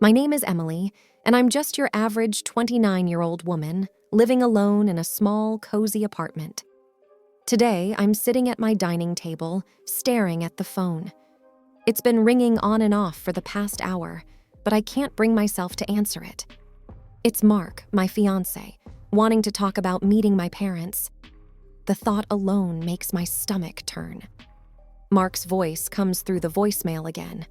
My name is Emily, and I'm just your average 29-year-old woman living alone in a small, cozy apartment. Today, I'm sitting at my dining table, staring at the phone. It's been ringing on and off for the past hour, but I can't bring myself to answer it. It's Mark, my fiance, wanting to talk about meeting my parents. The thought alone makes my stomach turn. Mark's voice comes through the voicemail again.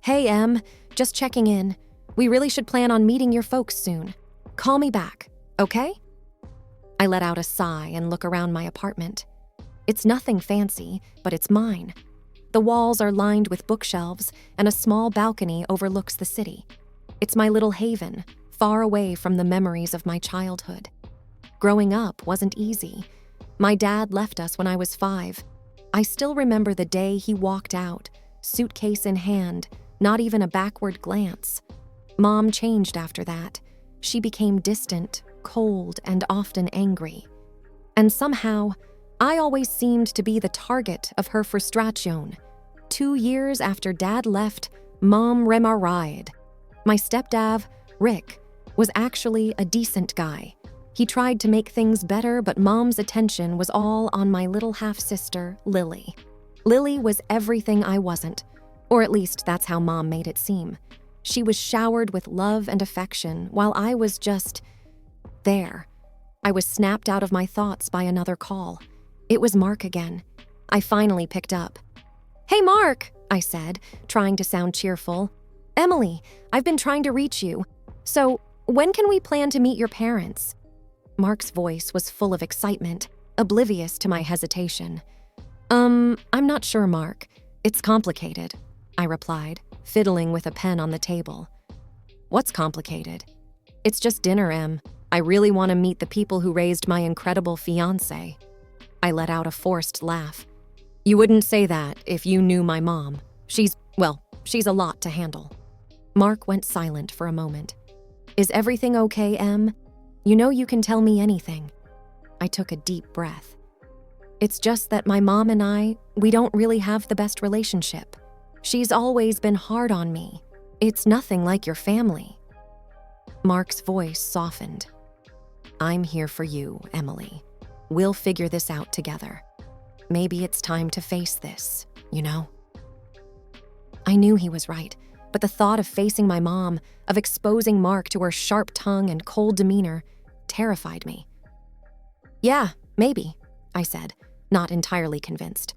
"Hey, Em, just checking in. We really should plan on meeting your folks soon. Call me back, okay?" I let out a sigh and look around my apartment. It's nothing fancy, but it's mine. The walls are lined with bookshelves, and a small balcony overlooks the city. It's my little haven, far away from the memories of my childhood. Growing up wasn't easy. My dad left us when I was 5. I still remember the day he walked out, suitcase in hand, not even a backward glance. Mom changed after that. She became distant, cold, and often angry. And somehow, I always seemed to be the target of her frustration. 2 years after Dad left, Mom remarried. My stepdad, Rick, was actually a decent guy. He tried to make things better, but Mom's attention was all on my little half-sister, Lily. Lily was everything I wasn't, or at least that's how Mom made it seem. She was showered with love and affection, while I was just there. I was snapped out of my thoughts by another call. It was Mark again. I finally picked up. "Hey, Mark," I said, trying to sound cheerful. "Emily, I've been trying to reach you. So, when can we plan to meet your parents?" Mark's voice was full of excitement, oblivious to my hesitation. I'm not sure, Mark. It's complicated," I replied, fiddling with a pen on the table. "What's complicated?" "It's just dinner, Em. I really want to meet the people who raised my incredible fiance." I let out a forced laugh. "You wouldn't say that if you knew my mom. She's a lot to handle." Mark went silent for a moment. "Is everything okay, Em? You know you can tell me anything." I took a deep breath. "It's just that my mom and we don't really have the best relationship. She's always been hard on me. It's nothing like your family." Mark's voice softened. "I'm here for you, Emily. We'll figure this out together. Maybe it's time to face this, you know?" I knew he was right, but the thought of facing my mom, of exposing Mark to her sharp tongue and cold demeanor, terrified me. "Yeah, maybe," I said, not entirely convinced.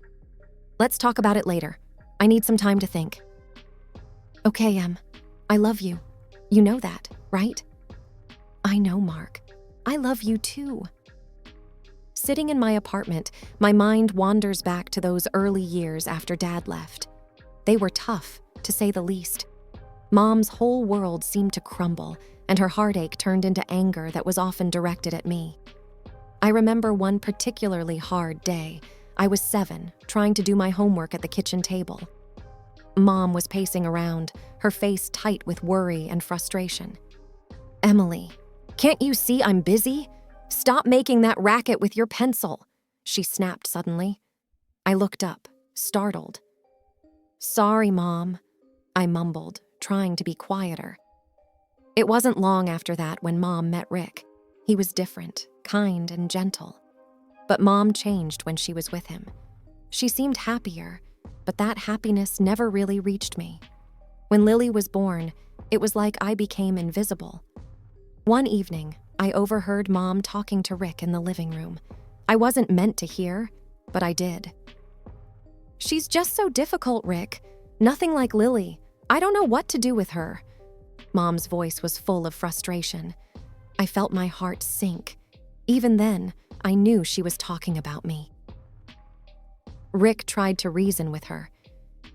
"Let's talk about it later. I need some time to think." "Okay, Em. I love you. You know that, right?" "I know, Mark. I love you too." Sitting in my apartment, my mind wanders back to those early years after Dad left. They were tough, to say the least. Mom's whole world seemed to crumble, and her heartache turned into anger that was often directed at me. I remember one particularly hard day. I was 7, trying to do my homework at the kitchen table. Mom was pacing around, her face tight with worry and frustration. "Emily, can't you see I'm busy? Stop making that racket with your pencil," she snapped suddenly. I looked up, startled. "Sorry, Mom," I mumbled, trying to be quieter. It wasn't long after that when Mom met Rick. He was different, kind, and gentle. But Mom changed when she was with him. She seemed happier, but that happiness never really reached me. When Lily was born, it was like I became invisible. One evening, I overheard Mom talking to Rick in the living room. I wasn't meant to hear, but I did. "She's just so difficult, Rick. Nothing like Lily. I don't know what to do with her." Mom's voice was full of frustration. I felt my heart sink. Even then, I knew she was talking about me. Rick tried to reason with her.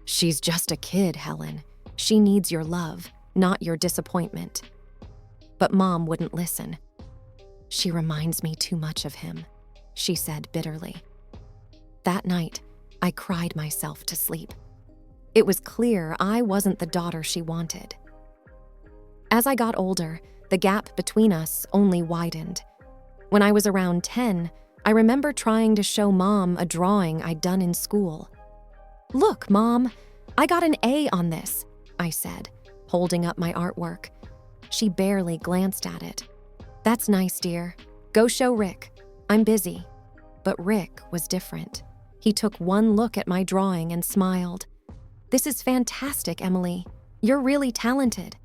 "She's just a kid, Helen. She needs your love, not your disappointment." But Mom wouldn't listen. "She reminds me too much of him," she said bitterly. That night, I cried myself to sleep. It was clear I wasn't the daughter she wanted. As I got older, the gap between us only widened. When I was around 10, I remember trying to show Mom a drawing I'd done in school. "Look, Mom, I got an A on this," I said, holding up my artwork. She barely glanced at it. "That's nice, dear. Go show Rick. I'm busy." But Rick was different. He took one look at my drawing and smiled. "This is fantastic, Emily. You're really talented."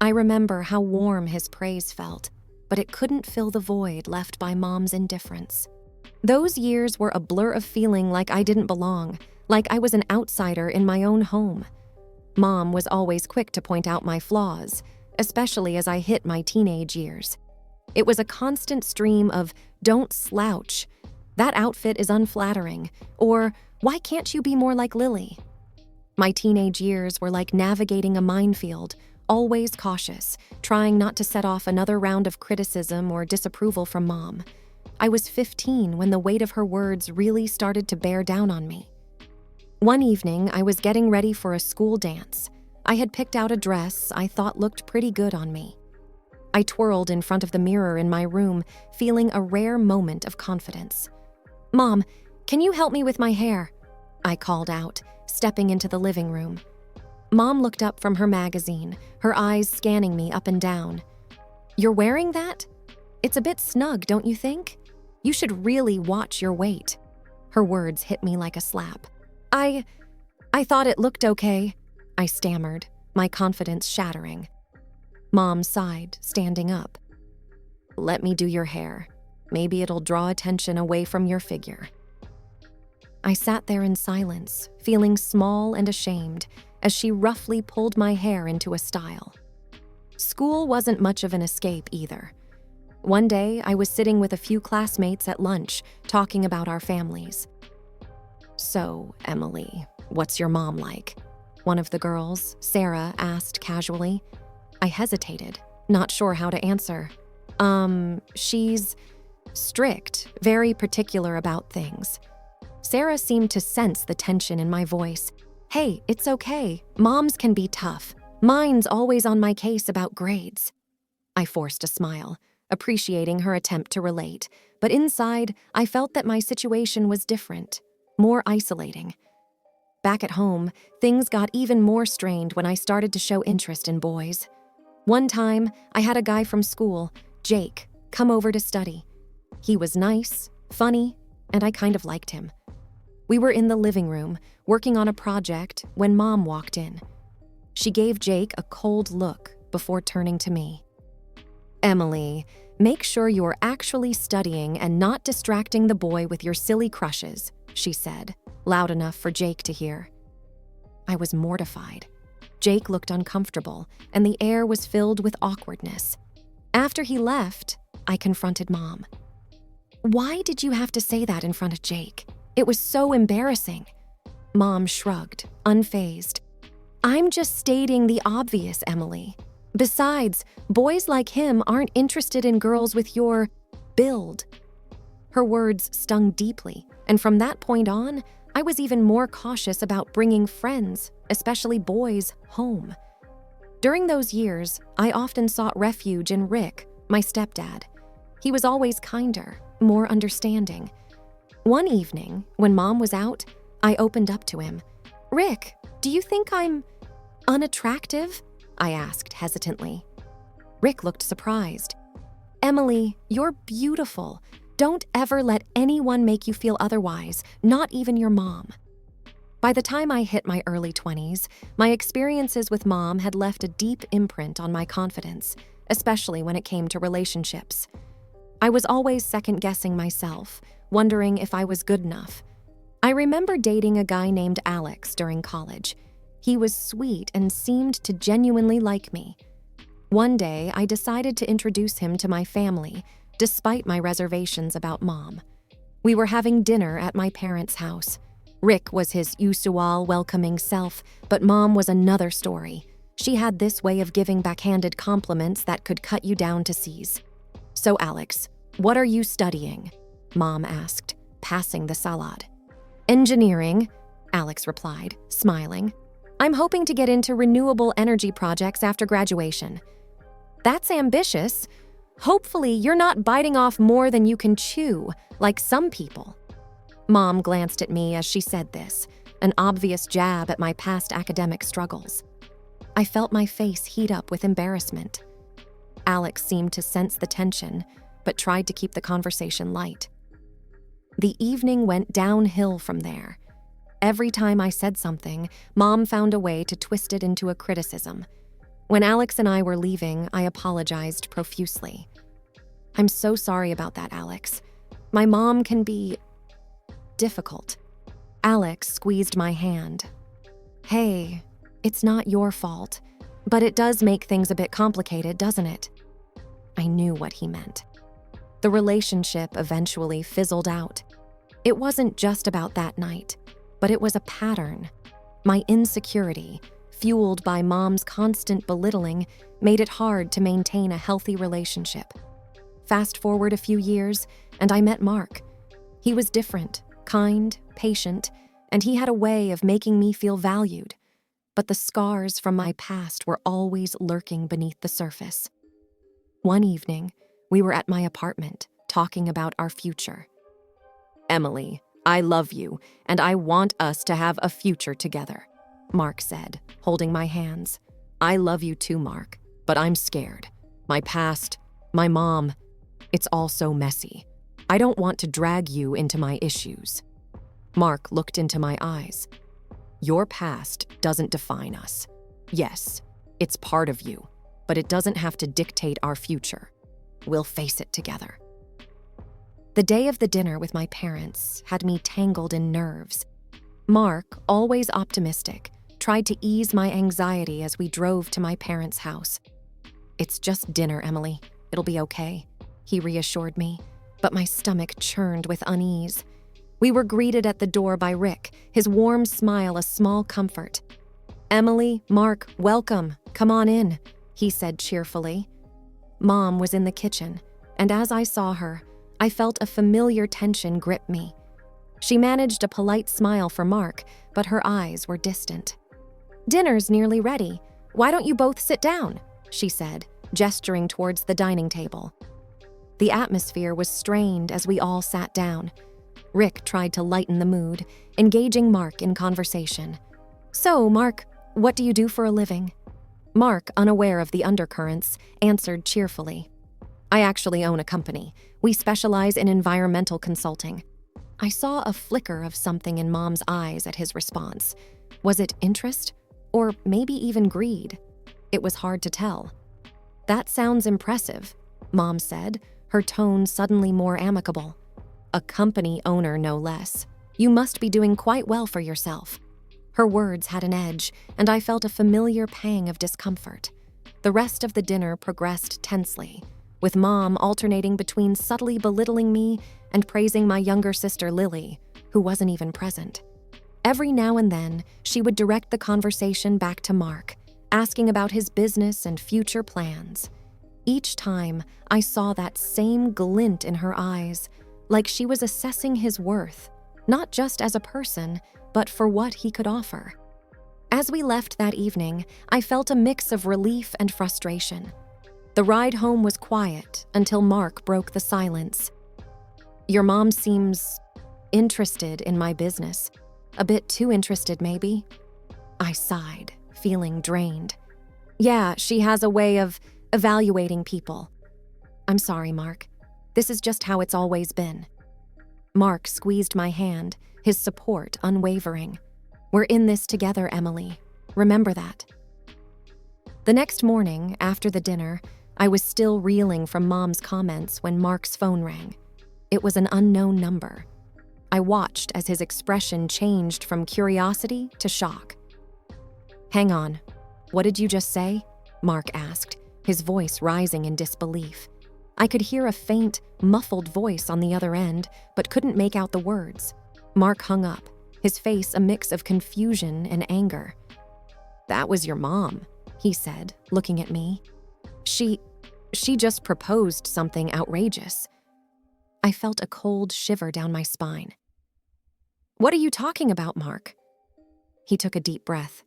I remember how warm his praise felt, but it couldn't fill the void left by Mom's indifference. Those years were a blur of feeling like I didn't belong, like I was an outsider in my own home. Mom was always quick to point out my flaws, especially as I hit my teenage years. It was a constant stream of, "Don't slouch," "That outfit is unflattering," or "Why can't you be more like Lily?" My teenage years were like navigating a minefield, always cautious, trying not to set off another round of criticism or disapproval from Mom. I was 15 when the weight of her words really started to bear down on me. One evening, I was getting ready for a school dance. I had picked out a dress I thought looked pretty good on me. I twirled in front of the mirror in my room, feeling a rare moment of confidence. "Mom, can you help me with my hair?" I called out, stepping into the living room. Mom looked up from her magazine, her eyes scanning me up and down. "You're wearing that? It's a bit snug, don't you think? You should really watch your weight." Her words hit me like a slap. I thought it looked okay," I stammered, my confidence shattering. Mom sighed, standing up. "Let me do your hair. Maybe it'll draw attention away from your figure." I sat there in silence, feeling small and ashamed, as she roughly pulled my hair into a style. School wasn't much of an escape either. One day, I was sitting with a few classmates at lunch, talking about our families. "So, Emily, what's your mom like?" one of the girls, Sarah, asked casually. I hesitated, not sure how to answer. She's strict, very particular about things." Sarah seemed to sense the tension in my voice. "Hey, it's okay. Moms can be tough. Mine's always on my case about grades." I forced a smile, appreciating her attempt to relate, but inside, I felt that my situation was different, more isolating. Back at home, things got even more strained when I started to show interest in boys. One time, I had a guy from school, Jake, come over to study. He was nice, funny, and I kind of liked him. We were in the living room, working on a project, when Mom walked in. She gave Jake a cold look before turning to me. "Emily, make sure you're actually studying and not distracting the boy with your silly crushes," she said, loud enough for Jake to hear. I was mortified. Jake looked uncomfortable, and the air was filled with awkwardness. After he left, I confronted Mom. "Why did you have to say that in front of Jake? It was so embarrassing." Mom shrugged, unfazed. "I'm just stating the obvious, Emily. Besides, boys like him aren't interested in girls with your build." Her words stung deeply, and from that point on, I was even more cautious about bringing friends, especially boys, home. During those years, I often sought refuge in Rick, my stepdad. He was always kinder, more understanding. One evening, when Mom was out, I opened up to him. "Rick, do you think I'm unattractive?" I asked hesitantly. Rick looked surprised. "Emily, you're beautiful. Don't ever let anyone make you feel otherwise, not even your mom." By the time I hit my early 20s, my experiences with Mom had left a deep imprint on my confidence, especially when it came to relationships. I was always second-guessing myself, wondering if I was good enough. I remember dating a guy named Alex during college. He was sweet and seemed to genuinely like me. One day, I decided to introduce him to my family, despite my reservations about Mom. We were having dinner at my parents' house. Rick was his usual welcoming self, but Mom was another story. She had this way of giving backhanded compliments that could cut you down to seize. "So Alex, what are you studying?" Mom asked, passing the salad. "Engineering," Alex replied, smiling. "I'm hoping to get into renewable energy projects after graduation." "That's ambitious. Hopefully you're not biting off more than you can chew, like some people." Mom glanced at me as she said this, an obvious jab at my past academic struggles. I felt my face heat up with embarrassment. Alex seemed to sense the tension, but tried to keep the conversation light. The evening went downhill from there. Every time I said something, Mom found a way to twist it into a criticism. When Alex and I were leaving, I apologized profusely. "I'm so sorry about that, Alex. My mom can be difficult." Alex squeezed my hand. "Hey, it's not your fault, but it does make things a bit complicated, doesn't it?" I knew what he meant. The relationship eventually fizzled out. It wasn't just about that night, but it was a pattern. My insecurity, fueled by Mom's constant belittling, made it hard to maintain a healthy relationship. Fast forward a few years, and I met Mark. He was different, kind, patient, and he had a way of making me feel valued. But the scars from my past were always lurking beneath the surface. One evening, we were at my apartment, talking about our future. "Emily, I love you, and I want us to have a future together," Mark said, holding my hands. "I love you too, Mark, but I'm scared. My past, my mom, it's all so messy. I don't want to drag you into my issues." Mark looked into my eyes. "Your past doesn't define us. Yes, it's part of you, but it doesn't have to dictate our future. We'll face it together." The day of the dinner with my parents had me tangled in nerves. Mark, always optimistic, tried to ease my anxiety as we drove to my parents' house. "It's just dinner, Emily. It'll be okay," he reassured me, but my stomach churned with unease. We were greeted at the door by Rick, his warm smile a small comfort. "Emily, Mark, welcome. Come on in," he said cheerfully. Mom was in the kitchen, and as I saw her, I felt a familiar tension grip me. She managed a polite smile for Mark, but her eyes were distant. "Dinner's nearly ready. Why don't you both sit down?" she said, gesturing towards the dining table. The atmosphere was strained as we all sat down. Rick tried to lighten the mood, engaging Mark in conversation. "So, Mark, what do you do for a living?" Mark, unaware of the undercurrents, answered cheerfully. "I actually own a company. We specialize in environmental consulting." I saw a flicker of something in Mom's eyes at his response. Was it interest? Or maybe even greed? It was hard to tell. "That sounds impressive," Mom said, her tone suddenly more amicable. "A company owner, no less. You must be doing quite well for yourself." Her words had an edge, and I felt a familiar pang of discomfort. The rest of the dinner progressed tensely, with Mom alternating between subtly belittling me and praising my younger sister Lily, who wasn't even present. Every now and then, she would direct the conversation back to Mark, asking about his business and future plans. Each time, I saw that same glint in her eyes, like she was assessing his worth, not just as a person, but for what he could offer. As we left that evening, I felt a mix of relief and frustration. The ride home was quiet until Mark broke the silence. "Your mom seems interested in my business. A bit too interested, maybe?" I sighed, feeling drained. "Yeah, she has a way of evaluating people." "I'm sorry, Mark. This is just how it's always been." Mark squeezed my hand, his support unwavering. "We're in this together, Emily. Remember that." The next morning, after the dinner, I was still reeling from Mom's comments when Mark's phone rang. It was an unknown number. I watched as his expression changed from curiosity to shock. "Hang on. What did you just say?" Mark asked, his voice rising in disbelief. I could hear a faint, muffled voice on the other end, but couldn't make out the words. Mark hung up, his face a mix of confusion and anger. "That was your mom," he said, looking at me. She just proposed something outrageous." I felt a cold shiver down my spine. "What are you talking about, Mark?" He took a deep breath.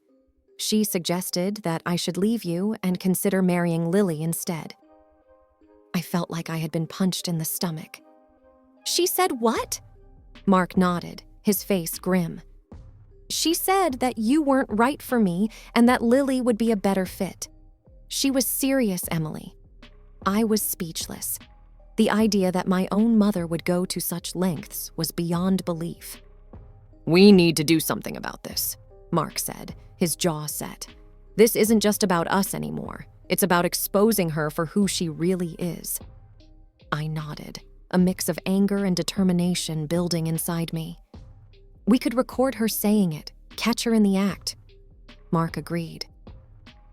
"She suggested that I should leave you and consider marrying Lily instead." I felt like I had been punched in the stomach. "She said what?" Mark nodded, his face grim. She said that you weren't right for me and that Lily would be a better fit. She was serious, Emily. I was speechless. The idea that my own mother would go to such lengths was beyond belief. "We need to do something about this," Mark said, his jaw set. "This isn't just about us anymore. It's about exposing her for who she really is." I nodded, a mix of anger and determination building inside me. "We could record her saying it, catch her in the act." Mark agreed.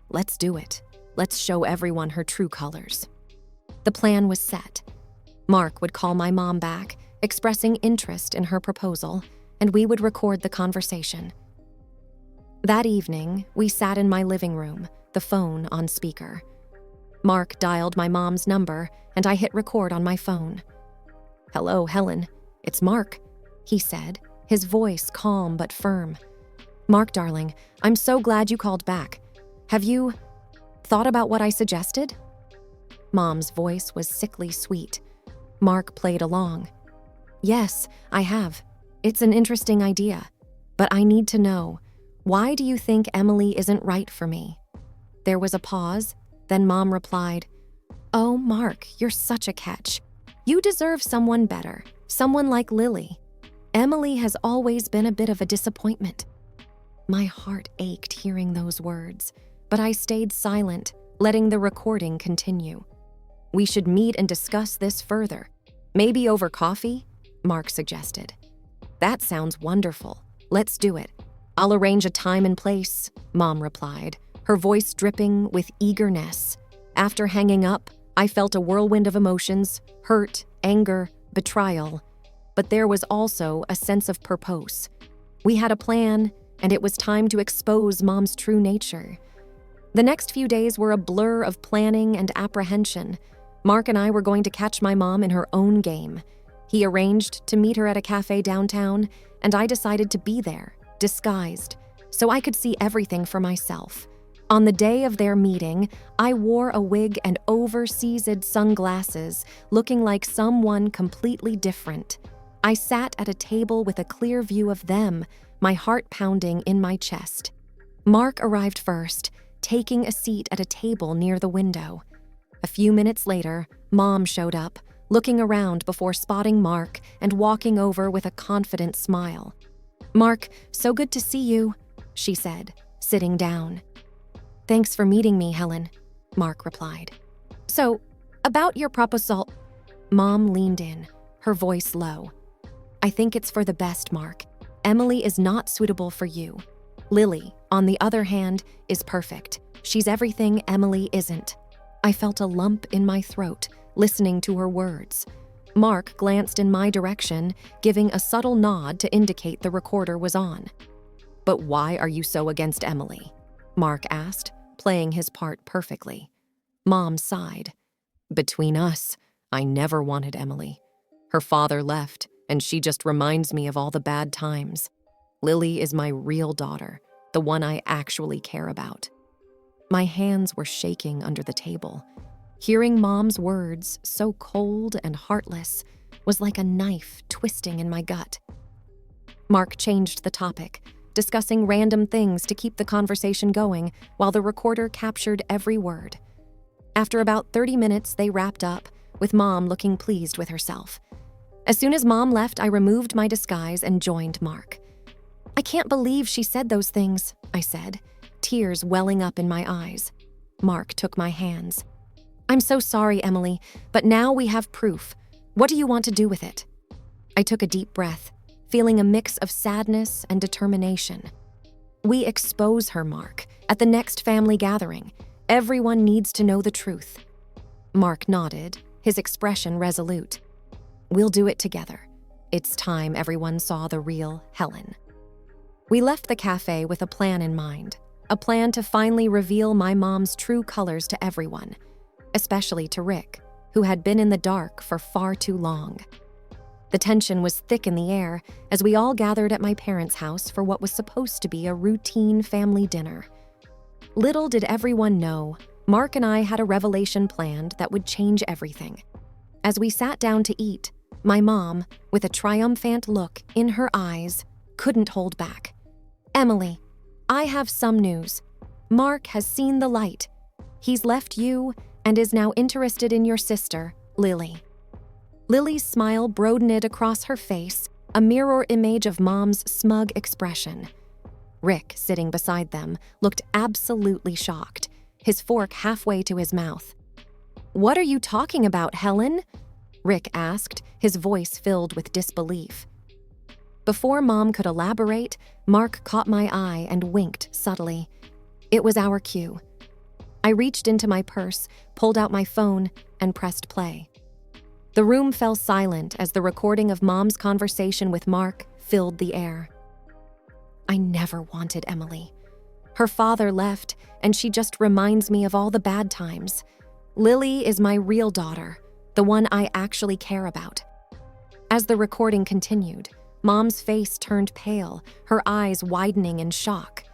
"Let's do it. Let's show everyone her true colors." The plan was set. Mark would call my mom back, expressing interest in her proposal, and we would record the conversation. That evening, we sat in my living room, the phone on speaker. Mark dialed my mom's number, and I hit record on my phone. "Hello, Helen. It's Mark," he said, his voice calm but firm. "Mark, darling, I'm so glad you called back. Have you thought about what I suggested?" Mom's voice was sickly sweet. Mark played along. "Yes, I have. It's an interesting idea. But I need to know, why do you think Emily isn't right for me?" There was a pause, then Mom replied, "Oh, Mark, you're such a catch. You deserve someone better, someone like Lily. Emily has always been a bit of a disappointment." My heart ached hearing those words, but I stayed silent, letting the recording continue. "We should meet and discuss this further. Maybe over coffee?" Mark suggested. "That sounds wonderful. Let's do it. I'll arrange a time and place," Mom replied, her voice dripping with eagerness. After hanging up, I felt a whirlwind of emotions: hurt, anger, betrayal. But there was also a sense of purpose. We had a plan, and it was time to expose Mom's true nature. The next few days were a blur of planning and apprehension. Mark and I were going to catch my mom in her own game. He arranged to meet her at a cafe downtown, and I decided to be there, disguised, so I could see everything for myself. On the day of their meeting, I wore a wig and oversized sunglasses, looking like someone completely different. I sat at a table with a clear view of them, my heart pounding in my chest. Mark arrived first, taking a seat at a table near the window. A few minutes later, Mom showed up, looking around before spotting Mark and walking over with a confident smile. "Mark, so good to see you," she said, sitting down. "Thanks for meeting me, Helen," Mark replied. "So, about your proposal..." Mom leaned in, her voice low. "I think it's for the best, Mark. Emily is not suitable for you. Lily, on the other hand, is perfect. She's everything Emily isn't." I felt a lump in my throat, listening to her words. Mark glanced in my direction, giving a subtle nod to indicate the recorder was on. "But why are you so against Emily?" Mark asked, playing his part perfectly. Mom sighed. "Between us, I never wanted Emily. Her father left, and she just reminds me of all the bad times. Lily is my real daughter, the one I actually care about." My hands were shaking under the table. Hearing Mom's words, so cold and heartless, was like a knife twisting in my gut. Mark changed the topic, discussing random things to keep the conversation going while the recorder captured every word. After about 30 minutes, they wrapped up, with Mom looking pleased with herself. As soon as Mom left, I removed my disguise and joined Mark. "I can't believe she said those things," I said, tears welling up in my eyes. Mark took my hands. "I'm so sorry, Emily, but now we have proof. What do you want to do with it?" I took a deep breath, feeling a mix of sadness and determination. "We expose her, Mark, at the next family gathering. Everyone needs to know the truth." Mark nodded, his expression resolute. "We'll do it together. It's time everyone saw the real Helen." We left the cafe with a plan in mind, a plan to finally reveal my mom's true colors to everyone, especially to Rick, who had been in the dark for far too long. The tension was thick in the air as we all gathered at my parents' house for what was supposed to be a routine family dinner. Little did everyone know, Mark and I had a revelation planned that would change everything. As we sat down to eat, my mom, with a triumphant look in her eyes, couldn't hold back. Emily, I have some news. Mark has seen the light. He's left you and is now interested in your sister, Lily. Lily's smile broadened across her face, a mirror image of Mom's smug expression. Rick, sitting beside them, looked absolutely shocked, his fork halfway to his mouth. "What are you talking about, Helen?" Rick asked, his voice filled with disbelief. Before Mom could elaborate, Mark caught my eye and winked subtly. It was our cue. I reached into my purse, pulled out my phone, and pressed play. The room fell silent as the recording of Mom's conversation with Mark filled the air. I never wanted Emily. Her father left, and she just reminds me of all the bad times. Lily is my real daughter, the one I actually care about. As the recording continued, Mom's face turned pale, her eyes widening in shock.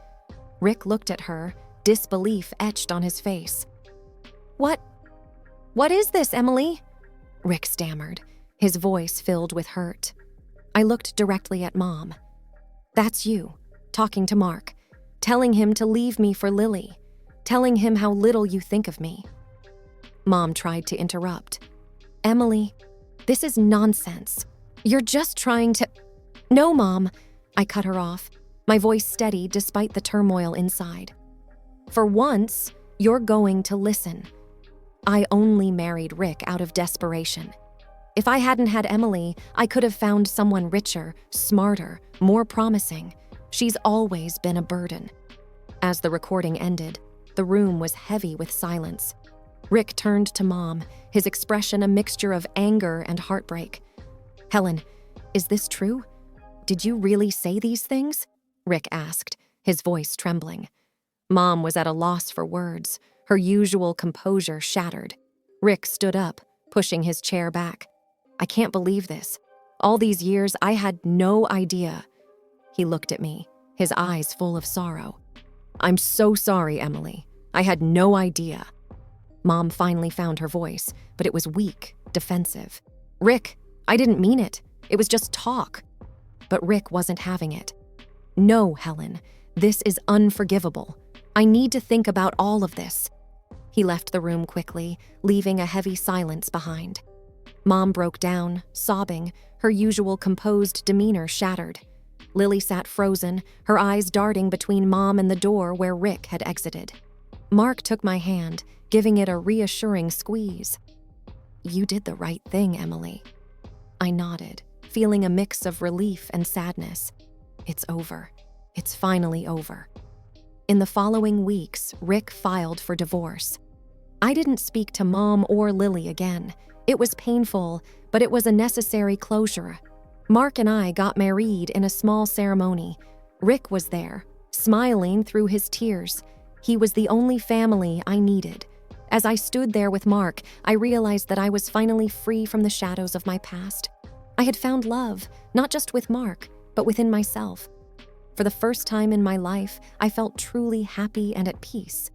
Rick looked at her, disbelief etched on his face. What is this, Emily?" Rick stammered, his voice filled with hurt. I looked directly at Mom. "That's you, talking to Mark, telling him to leave me for Lily, telling him how little you think of me." Mom tried to interrupt. "Emily, this is nonsense. You're just trying to—" "No, Mom," I cut her off, my voice steady despite the turmoil inside. "For once, you're going to listen. I only married Rick out of desperation. If I hadn't had Emily, I could have found someone richer, smarter, more promising. She's always been a burden." As the recording ended, the room was heavy with silence. Rick turned to Mom, his expression a mixture of anger and heartbreak. "Helen, is this true? Did you really say these things?" Rick asked, his voice trembling. Mom was at a loss for words, her usual composure shattered. Rick stood up, pushing his chair back. "I can't believe this. All these years, I had no idea." He looked at me, his eyes full of sorrow. "I'm so sorry, Emily. I had no idea." Mom finally found her voice, but it was weak, defensive. "Rick, I didn't mean it. It was just talk." But Rick wasn't having it. "No, Helen, this is unforgivable. I need to think about all of this." He left the room quickly, leaving a heavy silence behind. Mom broke down, sobbing, her usual composed demeanor shattered. Lily sat frozen, her eyes darting between Mom and the door where Rick had exited. Mark took my hand, giving it a reassuring squeeze. "You did the right thing, Emily." I nodded, feeling a mix of relief and sadness. It's over. It's finally over. In the following weeks, Rick filed for divorce. I didn't speak to Mom or Lily again. It was painful, but it was a necessary closure. Mark and I got married in a small ceremony. Rick was there, smiling through his tears. He was the only family I needed. As I stood there with Mark, I realized that I was finally free from the shadows of my past. I had found love, not just with Mark, but within myself. For the first time in my life, I felt truly happy and at peace.